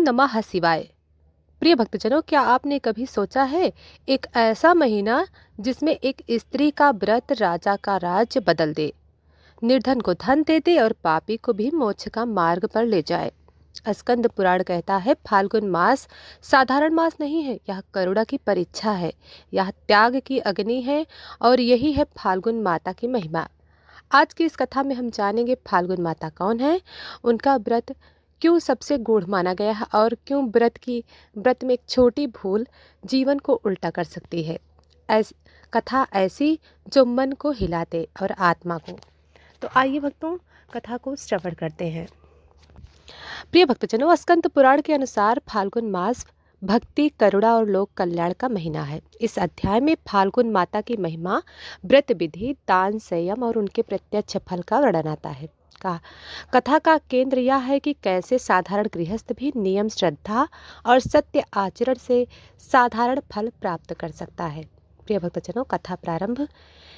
नमः शिवाय। प्रिय भक्तजनों, क्या आपने कभी सोचा है एक ऐसा महीना जिसमें एक स्त्री का व्रत राजा का राज्य बदल दे, निर्धन को धन दे दे और पापी को भी मोक्ष का मार्ग पर ले जाए। स्कंद पुराण कहता है फाल्गुन मास साधारण मास नहीं है, यह करुणा की परीक्षा है, यह त्याग की अग्नि है और यही है फाल्गुन माता की महिमा। आज की इस कथा में हम जानेंगे फाल्गुन माता कौन है, उनका व्रत क्यों सबसे गूढ़ माना गया है और क्यों व्रत में एक छोटी भूल जीवन को उल्टा कर सकती है। कथा ऐसी जो मन को हिला दे और आत्मा को। तो आइए भक्तों, कथा को श्रवण करते हैं। प्रिय भक्तजनों, स्कंद पुराण के अनुसार फाल्गुन मास भक्ति, करुणा और लोक कल्याण का महीना है। इस अध्याय में फाल्गुन माता की महिमा, व्रत विधि, दान, संयम और उनके प्रत्यक्ष फल का वर्णन आता है। कथा का केंद्र यह है कि कैसे साधारण गृहस्थ भी नियम, श्रद्धा और सत्य आचरण से साधारण फल प्राप्त कर सकता है। प्रिय भक्तजनों, कथा प्रारंभ।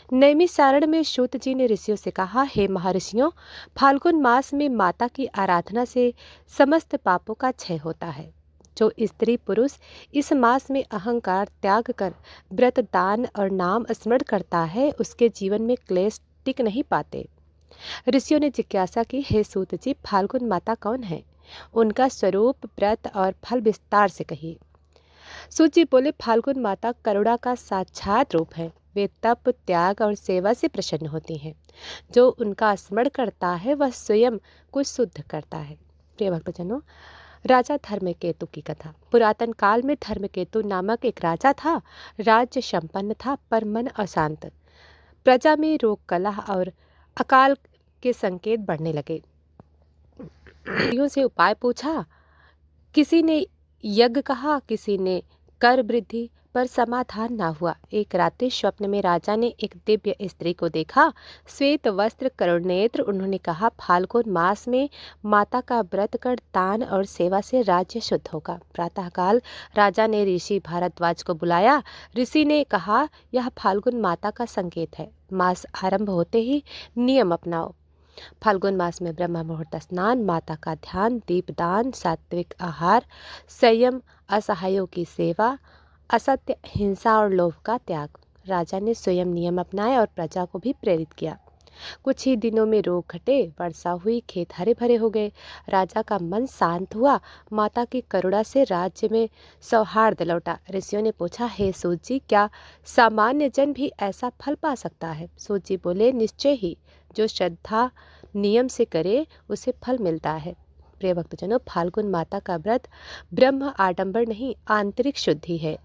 नैमिषारण्य में सूत जी ने ऋषियों से कहा, हे महर्षियों, फाल्गुन मास में माता की आराधना से समस्त पापों का क्षय होता है। जो स्त्री पुरुष इस मास में अहंकार त्याग कर व्रत, दान और नाम स्मरण करता है, उसके जीवन में क्लेश टिक नहीं पाते। ऋषियों ने जिज्ञासा की, हे सूत जी, फाल्गुन माता कौन है? उनका स्वरूप, व्रत और फल विस्तार से कहिए। सूत जी बोले, फाल्गुन माता करुणा का साक्षात रूप है। वे तप, त्याग और सेवा से प्रसन्न होती हैं। जो उनका स्मरण करता है वह स्वयं को शुद्ध करता है। प्रिय भक्तजनों, राजा धर्मकेतु की कथा। पुरातन काल में धर्मकेतु नामक एक राजा था। राज्य संपन्न था पर मन अशांत। प्रजा में रोग, कलह और अकाल के संकेत बढ़ने लगे। से उपाय पूछा, किसी ने यज्ञ कहा, किसी ने कर वृद्धि, पर समाधान ना हुआ। एक रात्रि स्वप्न में राजा ने एक दिव्य स्त्री को देखा, श्वेत वस्त्र, करुण नेत्र। उन्होंने कहा, फाल्गुन मास में माता का व्रत कर दान और सेवा से राज्य शुद्ध होगा। प्रातःकाल राजा ने ऋषि भारद्वाज को बुलाया। ऋषि ने कहा, यह फाल्गुन माता का संकेत है। मास आरंभ होते ही नियम अपनाओ। फाल्गुन मास में ब्रह्म मुहूर्त स्नान, माता का ध्यान, दीपदान, सात्विक आहार, संयम, असहायों की सेवा, असत्य, हिंसा और लोभ का त्याग। राजा ने स्वयं नियम अपनाए और प्रजा को भी प्रेरित किया। कुछ ही दिनों में रोग घटे, वर्षा हुई, खेत हरे भरे हो गए। राजा का मन शांत हुआ। माता की करुणा से राज्य में सौहार्द लौटा। ऋषियों ने पूछा, हे सूत जी, क्या सामान्य जन भी ऐसा फल पा सकता है? सूत जी बोले, निश्चय ही। जो श्रद्धा नियम से करे उसे फल मिलता है। प्रिय भक्तजनों, फाल्गुन माता का व्रत ब्रह्म आडंबर नहीं, आंतरिक शुद्धि है।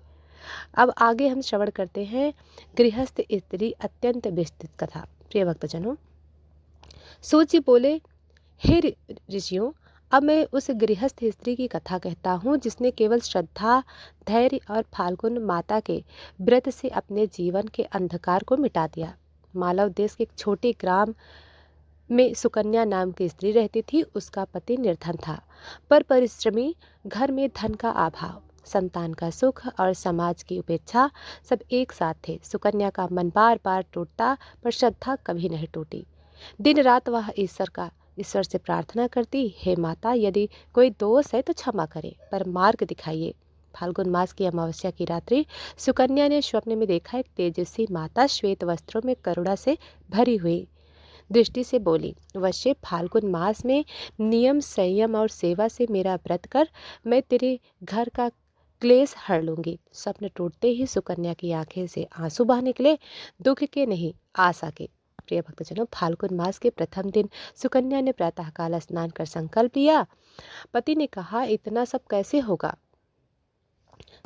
अब आगे हम श्रवण करते हैं गृहस्थ स्त्री अत्यंत विस्तृत कथा। प्रिय भक्तजनों, सूत जी बोले, हे ऋषियों, अब मैं उस गृहस्थ स्त्री की कथा कहता हूँ जिसने केवल श्रद्धा, धैर्य और फाल्गुन माता के व्रत से अपने जीवन के अंधकार को मिटा दिया। मालव देश के एक छोटे ग्राम में सुकन्या नाम की स्त्री रहती थी। उसका पति निर्धन था पर परिश्रमी। घर में धन का अभाव, संतान का सुख और समाज की उपेक्षा सब एक साथ थे। सुकन्या का मन बार बार टूटता पर श्रद्धा कभी नहीं टूटी। दिन रात वह ईश्वर से प्रार्थना करती, हे माता, यदि कोई दोष है तो क्षमा करें, पर मार्ग दिखाइए। फाल्गुन मास की अमावस्या की रात्रि सुकन्या ने स्वप्न में देखा, एक तेजस्वी माता श्वेत वस्त्रों में करुणा से भरी हुई दृष्टि से बोली, वश्य, फाल्गुन मास में नियम, संयम और सेवा से मेरा व्रत कर, मैं तेरे घर का क्लेश हर लूंगी। स्वप्न टूटते ही सुकन्या की आंखें से आंसू बह निकले, दुख के नहीं, आशा के। प्रिय भक्तजनों, फाल्गुन मास के प्रथम दिन सुकन्या ने प्रातःकाल स्नान कर संकल्प लिया। पति ने कहा, इतना सब कैसे होगा?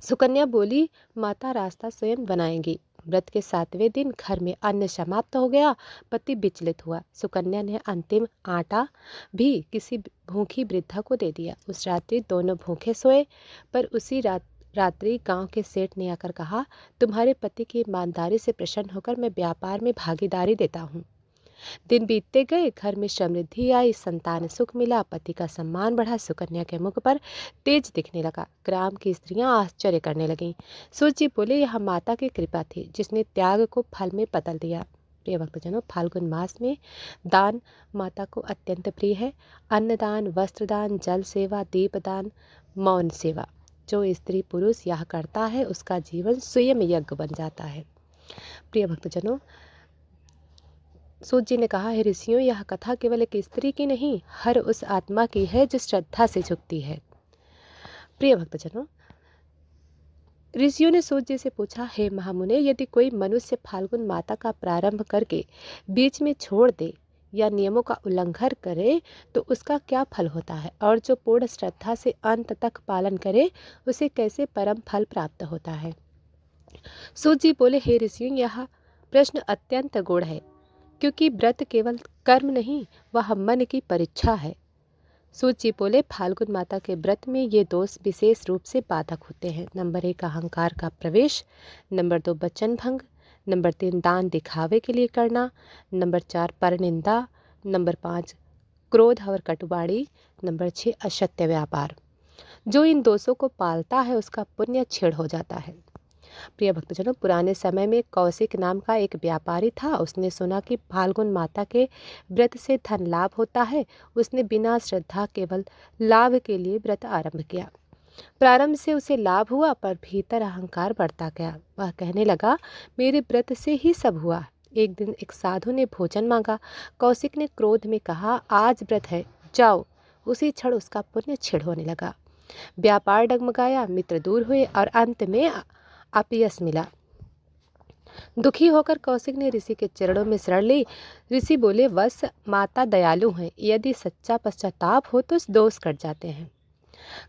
सुकन्या बोली, माता रास्ता स्वयं बनाएंगी। व्रत के 7वें दिन घर में अन्न समाप्त हो गया। पति विचलित हुआ। सुकन्या ने अंतिम आटा भी किसी भूखी वृद्धा को दे दिया। उस रात्रि दोनों भूखे सोए। पर उसी रात्रि गांव के सेठ ने आकर कहा, तुम्हारे पति की ईमानदारी से प्रसन्न होकर मैं व्यापार में भागीदारी देता हूँ। दिन बीतते गए, घर में समृद्धि आई, संतान सुख मिला, पति का सम्मान बढ़ा। सुकन्या के मुख पर तेज दिखने लगा। ग्राम की स्त्रियां आश्चर्य करने लगीं। सूत जी बोले, यह माता की कृपा थी जिसने त्याग को फल में बदल दिया। प्रिय भक्तजनों, फाल्गुन मास में दान माता को अत्यंत प्रिय है। अन्नदान, वस्त्रदान, जल सेवा, दीपदान, मौन सेवा। जो स्त्री पुरुष यह करता है उसका जीवन स्वयं यज्ञ बन जाता है। प्रिय भक्तजनों, सूत जी ने कहा, हे ऋषियों, यह कथा केवल एक स्त्री की नहीं, हर उस आत्मा की है जो श्रद्धा से झुकती है। प्रिय भक्तजनों, ऋषियों ने सूत जी से पूछा, हे महामुने, यदि कोई मनुष्य फाल्गुन माता का प्रारंभ करके बीच में छोड़ दे या नियमों का उल्लंघन करे तो उसका क्या फल होता है, और जो पूर्ण श्रद्धा से अंत तक पालन करे उसे कैसे परम फल प्राप्त होता है। सूत जी बोले, हे ऋषियों, यह प्रश्न अत्यंत गूढ़ है, क्योंकि व्रत केवल कर्म नहीं, वह मन की परीक्षा है। सूत जी बोले, फाल्गुन माता के व्रत में ये दोष विशेष रूप से बाधक होते हैं। नंबर 1, अहंकार का प्रवेश। नंबर 2, वचन भंग। नंबर 3, दान दिखावे के लिए करना। नंबर 4, परनिंदा। नंबर 5, क्रोध और कटुबाड़ी। नंबर 6, असत्य व्यापार। जो इन दोषों को पालता है उसका पुण्य क्षीण हो जाता है। प्रिय भक्तजनों, पुराने समय में कौशिक नाम का एक व्यापारी था। उसने सुना कि फाल्गुन माता के व्रत से धन लाभ होता है। उसने बिना श्रद्धा केवल लाभ के लिए व्रत आरंभ किया। प्रारंभ से उसे लाभ हुआ, पर भीतर अहंकार बढ़ता गया। वह कहने लगा, मेरे व्रत से ही सब हुआ। एक दिन एक साधु ने भोजन मांगा। कौशिक ने क्रोध में कहा, आज व्रत है, जाओ। उसी क्षण उसका पुण्य क्षीण होने लगा। व्यापार डगमगाया, मित्र दूर हुए और अंत में अपयश मिला। दुखी होकर कौशिक ने ऋषि के चरणों में शरण ली। ऋषि बोले, वत्स, माता दयालु हैं, यदि सच्चा पश्चाताप हो तो दोष कट जाते हैं।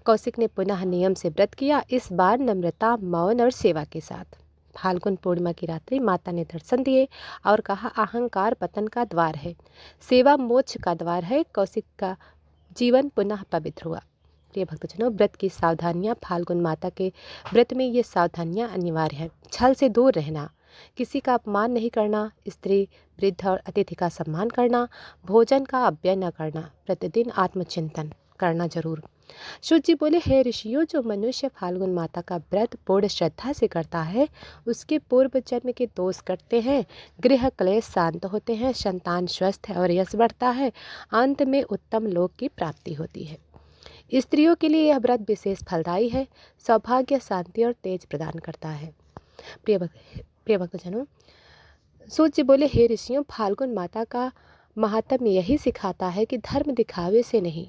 कौशिक ने पुनः नियम से व्रत किया, इस बार नम्रता, मौन और सेवा के साथ। फाल्गुन पूर्णिमा की रात्रि माता ने दर्शन दिए और कहा, अहंकार पतन का द्वार है, सेवा मोक्ष का द्वार है। कौशिक का जीवन पुनः पवित्र हुआ। प्रिय भक्तजनों, व्रत की सावधानियां। फाल्गुन माता के व्रत में ये सावधानियां अनिवार्य हैं। छल से दूर रहना, किसी का अपमान नहीं करना, स्त्री, वृद्ध और अतिथि का सम्मान करना, भोजन का अपव्यय न करना, प्रतिदिन आत्मचिंतन करना जरूर। सूत जी बोले, हे ऋषियों, जो मनुष्य फाल्गुन माता का व्रत पूर्ण श्रद्धा से करता है उसके पूर्व जन्म के दोष कटते हैं, गृह क्लेश शांत होते हैं, संतान स्वस्थ और यश बढ़ता है, अंत में उत्तम लोक की प्राप्ति होती है। स्त्रियों के लिए यह व्रत विशेष फलदायी है, सौभाग्य, शांति और तेज प्रदान करता है। प्रिय भक्तजनों, सूत जी बोले, हे ऋषियों, फाल्गुन माता का महात्म्य यही सिखाता है कि धर्म दिखावे से नहीं,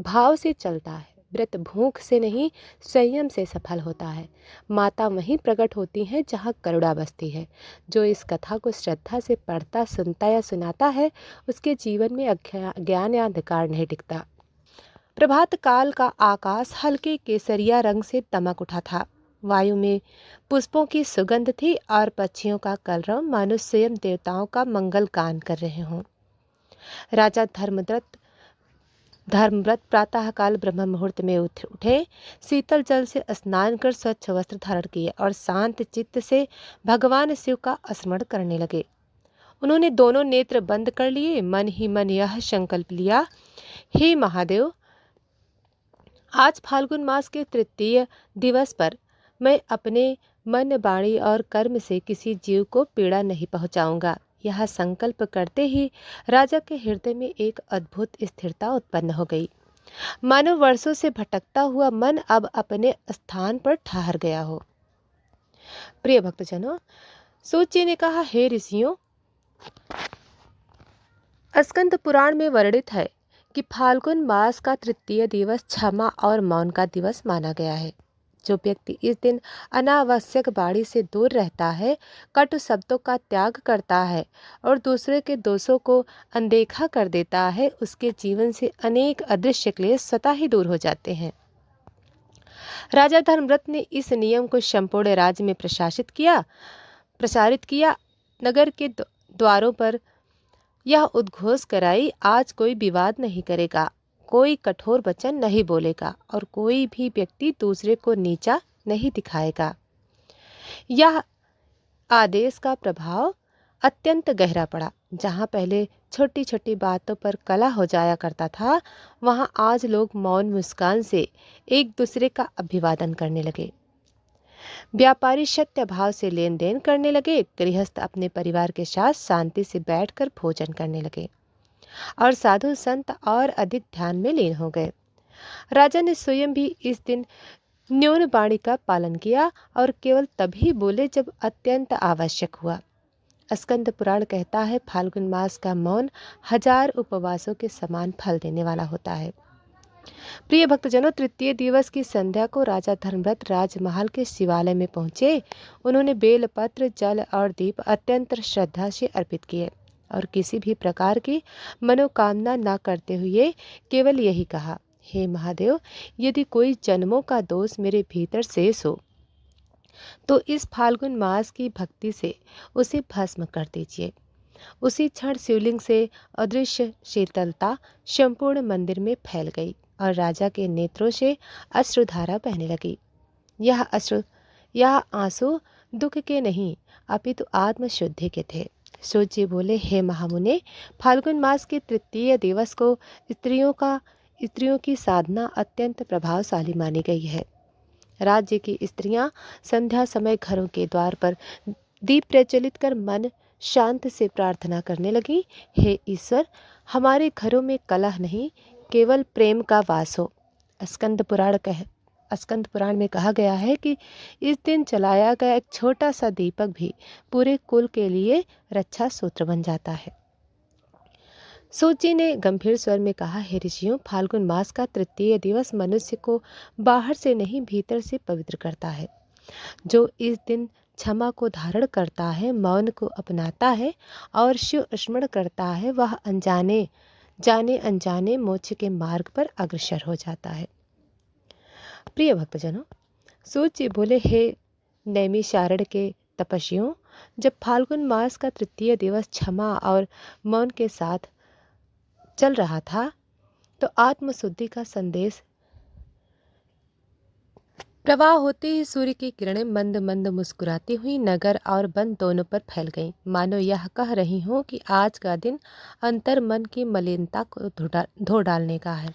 भाव से चलता है। व्रत भूख से नहीं, संयम से सफल होता है। माता वहीं प्रकट होती हैं जहाँ करुणा बसती है। जो इस कथा को श्रद्धा से पढ़ता, सुनता या सुनाता है उसके जीवन में अज्ञान या अंधकार नहीं टिकता। प्रभात काल का आकाश हल्के केसरिया रंग से दमक उठा था। वायु में पुष्पों की सुगंध थी और पक्षियों का कलरव मानो स्वयं देवताओं का मंगल गान कर रहे हों। राजा धर्मव्रत प्रातःकाल ब्रह्म मुहूर्त में उठे, शीतल जल से स्नान कर स्वच्छ वस्त्र धारण किए और शांत चित्त से भगवान शिव का स्मरण करने लगे। उन्होंने दोनों नेत्र बंद कर लिए, मन ही मन यह संकल्प लिया, हे महादेव, आज फाल्गुन मास के तृतीय दिवस पर मैं अपने मन, वाणी और कर्म से किसी जीव को पीड़ा नहीं पहुंचाऊंगा। यह संकल्प करते ही राजा के हृदय में एक अद्भुत स्थिरता उत्पन्न हो गई, मानो वर्षों से भटकता हुआ मन अब अपने स्थान पर ठहर गया हो। प्रिय भक्तजनों, सूत जी ने कहा, हे ऋषियों, स्कंद पुराण में वर्णित है कि फाल्गुन मास का तृतीय दिवस क्षमा और मौन का दिवस माना गया है। जो व्यक्ति इस दिन अनावश्यक वाणी से दूर रहता है, कटु शब्दों का त्याग करता है और दूसरे के दोषों को अनदेखा कर देता है, उसके जीवन से अनेक अदृश्य क्लेश स्वतः ही दूर हो जाते हैं। राजा धर्मव्रत ने इस नियम को संपूर्ण राज्य में प्रसारित किया। नगर के द्वारों पर यह उद्घोष कराई, आज कोई विवाद नहीं करेगा, कोई कठोर वचन नहीं बोलेगा और कोई भी व्यक्ति दूसरे को नीचा नहीं दिखाएगा। यह आदेश का प्रभाव अत्यंत गहरा पड़ा। जहाँ पहले छोटी छोटी बातों पर कलह हो जाया करता था, वहाँ आज लोग मौन मुस्कान से एक दूसरे का अभिवादन करने लगे। व्यापारी सत्य भाव से लेन देन करने लगे, गृहस्थ अपने परिवार के साथ शांति से बैठकर भोजन करने लगे और साधु संत और अधिक ध्यान में लीन हो गए। राजा ने स्वयं भी इस दिन न्यून वाणी का पालन किया और केवल तभी बोले जब अत्यंत आवश्यक हुआ। स्कंद पुराण कहता है, फाल्गुन मास का मौन 1000 उपवासों के समान फल देने वाला होता है। प्रिय भक्तजनों, तृतीय दिवस की संध्या को राजा धर्मव्रत राजमहल के शिवालय में पहुंचे। उन्होंने बेलपत्र, जल और दीप अत्यंत श्रद्धा से अर्पित किए और किसी भी प्रकार की मनोकामना न करते हुए केवल यही कहा, हे महादेव, यदि कोई जन्मों का दोष मेरे भीतर शेष हो तो इस फाल्गुन मास की भक्ति से उसे भस्म कर दीजिए। उसी क्षण शिवलिंग से अदृश्य शीतलता संपूर्ण मंदिर में फैल गई और राजा के नेत्रों से अश्रुधारा बहने लगी। यह आंसू दुख के नहीं अपितु आत्मशुद्धि के थे। सूत जी बोले, हे महामुने, फाल्गुन मास के तृतीय दिवस को स्त्रियों की साधना अत्यंत प्रभावशाली मानी गई है। राज्य की स्त्रियां संध्या समय घरों के द्वार पर दीप प्रज्वलित कर मन शांत से प्रार्थना करने लगी, हे ईश्वर, हमारे घरों में कलह नहीं, केवल प्रेम का वास हो। स्कंद पुराण में कहा गया है कि इस दिन जलाया गया एक छोटा सा दीपक भी पूरे कुल के लिए रक्षा सूत्र बन जाता है। सूत जी ने गंभीर स्वर में कहा, हे ऋषियों, फाल्गुन मास का तृतीय दिवस मनुष्य को बाहर से नहीं भीतर से पवित्र करता है। जो इस दिन क्षमा को धारण करता है, मौन को अपनाता है और शिव स्मरण करता है, वह जाने अनजाने मोक्ष के मार्ग पर अग्रसर हो जाता है। प्रिय भक्तजनों, सूत जी बोले, हे नैमिषारण्य के तपस्वियों, जब फाल्गुन मास का तृतीय दिवस क्षमा और मौन के साथ चल रहा था तो आत्मशुद्धि का संदेश प्रवाह होते ही सूर्य की किरणें मंद मंद मुस्कुराती हुई नगर और वन दोनों पर फैल गईं, मानो यह कह रही हों कि आज का दिन अंतर मन की मलिनता को धो डालने का है।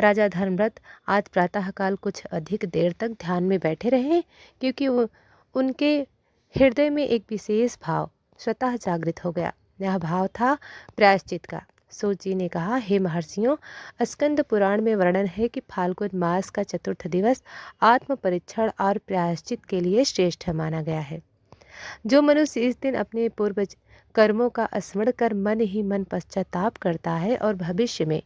राजा धर्मव्रत आज प्रातःकाल कुछ अधिक देर तक ध्यान में बैठे रहे, क्योंकि उनके हृदय में एक विशेष भाव स्वतः जागृत हो गया। यह भाव था प्रायश्चित का। सूत जी ने कहा, हे महर्षियों, स्कंद पुराण में वर्णन है कि फाल्गुन मास का चतुर्थ दिवस आत्म परीक्षण और प्रायश्चित के लिए श्रेष्ठ माना गया है। जो मनुष्य इस दिन अपने पूर्व कर्मों का स्मरण कर मन ही मन पश्चाताप करता है और भविष्य में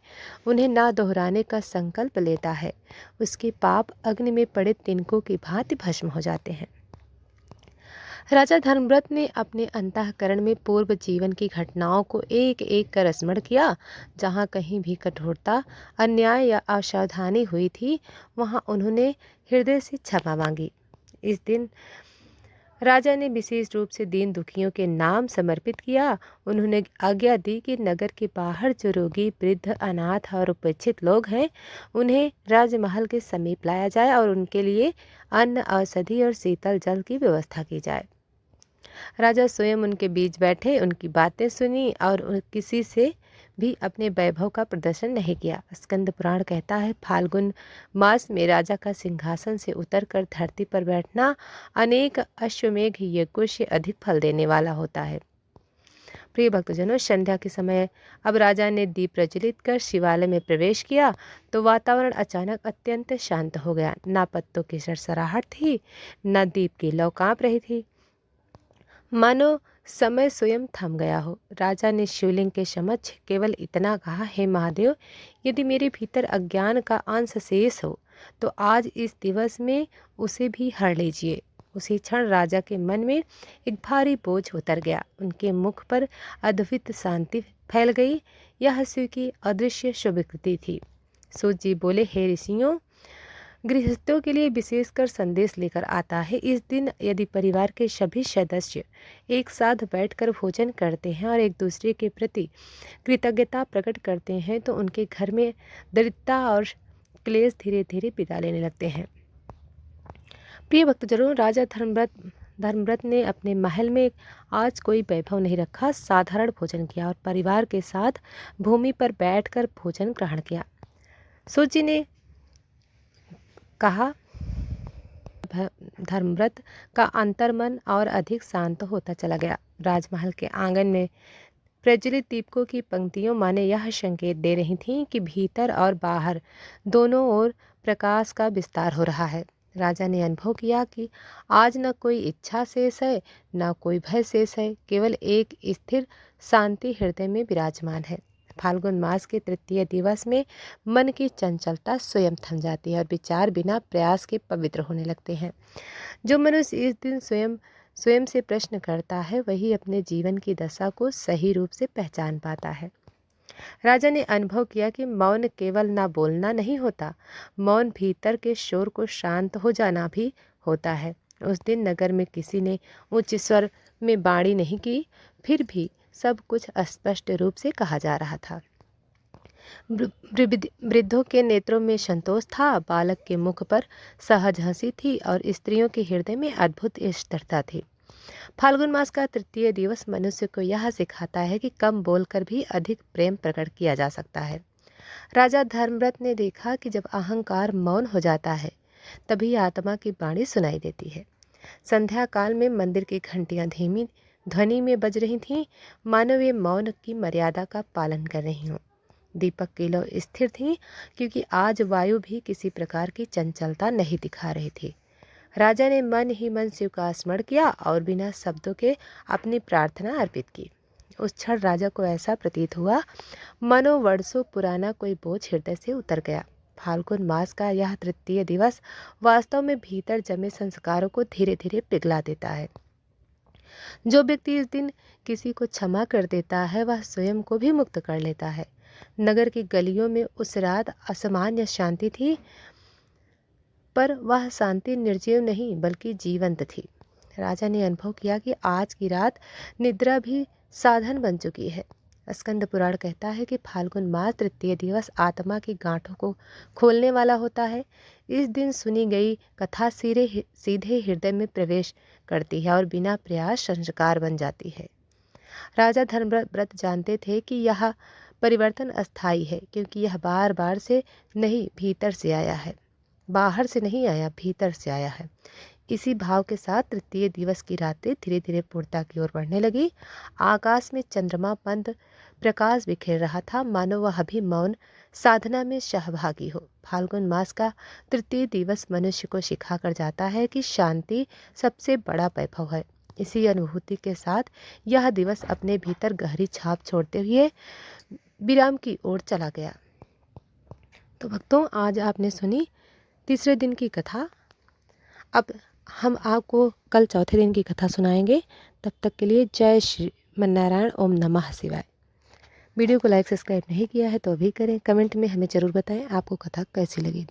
उन्हें ना दोहराने का संकल्प लेता है, उसके पाप अग्नि में पड़े तिनकों की भांति भस्म हो जाते हैं। राजा धर्मव्रत ने अपने अंतःकरण में पूर्व जीवन की घटनाओं को एक एक कर स्मरण किया। जहाँ कहीं भी कठोरता, अन्याय या असावधानी हुई थी, वहाँ उन्होंने हृदय से क्षमा मांगी। इस दिन राजा ने विशेष रूप से दीन दुखियों के नाम समर्पित किया। उन्होंने आज्ञा दी कि नगर के बाहर जो रोगी, वृद्ध, अनाथ और उपेक्षित लोग हैं, उन्हें राजमहल के समीप लाया जाए और उनके लिए अन्न, औषधि और शीतल जल की व्यवस्था की जाए। राजा स्वयं उनके बीच बैठे, उनकी बातें सुनी और किसी से भी अपने वैभव का प्रदर्शन नहीं किया। स्कंद पुराण कहता है, फाल्गुन मास में राजा का सिंहासन से उतरकर धरती पर बैठना अनेक अश्वमेघ यज्ञों से अधिक फल देने वाला होता है। प्रिय भक्तजनों, संध्या के समय अब राजा ने दीप प्रज्वलित कर शिवालय में प्रवेश किया तो वातावरण अचानक अत्यंत शांत हो गया। ना पत्तों की सरसराहट थी, न दीप की लौ कांप रही थी, मानो समय स्वयं थम गया हो। राजा ने शिवलिंग के समक्ष केवल इतना कहा, हे महादेव, यदि मेरे भीतर अज्ञान का अंश शेष हो तो आज इस दिवस में उसे भी हर लीजिए। उसी क्षण राजा के मन में एक भारी बोझ उतर गया। उनके मुख पर अद्भुत शांति फैल गई। यह शिव की अदृश्य स्वीकृति थी। सूत जी बोले, हे ऋषियों, गृहस्थों के लिए विशेषकर संदेश लेकर आता है। इस दिन यदि परिवार के सभी सदस्य एक साथ बैठकर भोजन करते हैं और एक दूसरे के प्रति कृतज्ञता प्रकट करते हैं तो उनके घर में दरिद्रता और क्लेश धीरे धीरे विदा लेने लगते हैं। प्रिय भक्तजनों, राजा धर्मव्रत ने अपने महल में आज कोई वैभव नहीं रखा, साधारण भोजन किया और परिवार के साथ भूमि पर बैठकर भोजन ग्रहण किया। सूत जी ने कहा, धर्मव्रत का अंतर्मन और अधिक शांत होता चला गया। राजमहल के आंगन में प्रज्वलित दीपकों की पंक्तियों माने यह संकेत दे रही थीं कि भीतर और बाहर दोनों ओर प्रकाश का विस्तार हो रहा है। राजा ने अनुभव किया कि आज न कोई इच्छा शेष है, न कोई भय शेष है, केवल एक स्थिर शांति हृदय में विराजमान है। फाल्गुन मास के तृतीय दिवस में मन की चंचलता स्वयं थम जाती है और विचार बिना प्रयास के पवित्र होने लगते हैं। जो मनुष्य इस दिन स्वयं स्वयं से प्रश्न करता है, वही अपने जीवन की दशा को सही रूप से पहचान पाता है। राजा ने अनुभव किया कि मौन केवल ना बोलना नहीं होता, मौन भीतर के शोर को शांत हो जाना भी होता है। उस दिन नगर में किसी ने उच्च स्वर में वाणी नहीं की, फिर भी सब कुछ स्पष्ट रूप से कहा जा रहा था। वृद्धों के नेत्रों में संतोष था, बालक के मुख पर सहज हंसी थी और स्त्रियों के हृदय में अद्भुत स्थिरता थी। फाल्गुन मास का तृतीय दिवस मनुष्य को यह सिखाता है कि कम बोलकर भी अधिक प्रेम प्रकट किया जा सकता है। राजा धर्मव्रत ने देखा कि जब अहंकार मौन हो जाता है, तभी आत्मा की वाणी सुनाई देती है। संध्या काल में मंदिर की घंटियां धीमी ध्वनि में बज रही थीं, मानो वे मौन की मर्यादा का पालन कर रही हों। दीपक की लौ स्थिर थी, क्योंकि आज वायु भी किसी प्रकार की चंचलता नहीं दिखा रही थी। राजा ने मन ही मन शिव का स्मरण किया और बिना शब्दों के अपनी प्रार्थना अर्पित की। उस क्षण राजा को ऐसा प्रतीत हुआ मानो वर्षों पुराना कोई बोझ हृदय से उतर गया। फाल्गुन मास का यह तृतीय दिवस वास्तव में भीतर जमे संस्कारों को धीरे धीरे पिघला देता है। जो व्यक्ति इस दिन किसी को क्षमा कर देता है, वह स्वयं को भी मुक्त कर लेता है। नगर की गलियों में उस रात असामान्य शांति थी, पर वह शांति निर्जीव नहीं बल्कि जीवंत थी। राजा ने अनुभव किया कि आज की रात निद्रा भी साधन बन चुकी है। स्कंद पुराण कहता है कि फाल्गुन मास तृतीय दिवस आत्मा की गांठों को खोलने वाला होता है। इस दिन सुनी गई कथा सीधे हृदय में प्रवेश करती है और बिना प्रयास संस्कार बन जाती है। राजा धर्मव्रत जानते थे कि यह परिवर्तन अस्थायी है, क्योंकि यह बार बार से नहीं भीतर से आया है, बाहर से नहीं आया, भीतर से आया है। इसी भाव के साथ तृतीय दिवस की रातें धीरे धीरे पूर्णता की ओर बढ़ने लगी। आकाश में चंद्रमा मंद प्रकाश बिखेर रहा था, मानो वह भी मौन साधना में सहभागी हो। फाल्गुन मास का तृतीय दिवस मनुष्य को सिखा कर जाता है कि शांति सबसे बड़ा वैभव है। इसी अनुभूति के साथ यह दिवस अपने भीतर गहरी छाप छोड़ते हुए विराम की ओर चला गया। तो भक्तों, आज आपने सुनी तीसरे दिन की कथा। अब हम आपको कल चौथे दिन की कथा सुनाएंगे। तब तक के लिए जय श्री मन्नारायण, ओम नमः शिवाय। वीडियो को लाइक सब्सक्राइब नहीं किया है तो अभी करें। कमेंट में हमें ज़रूर बताएं आपको कथा कैसी लगी।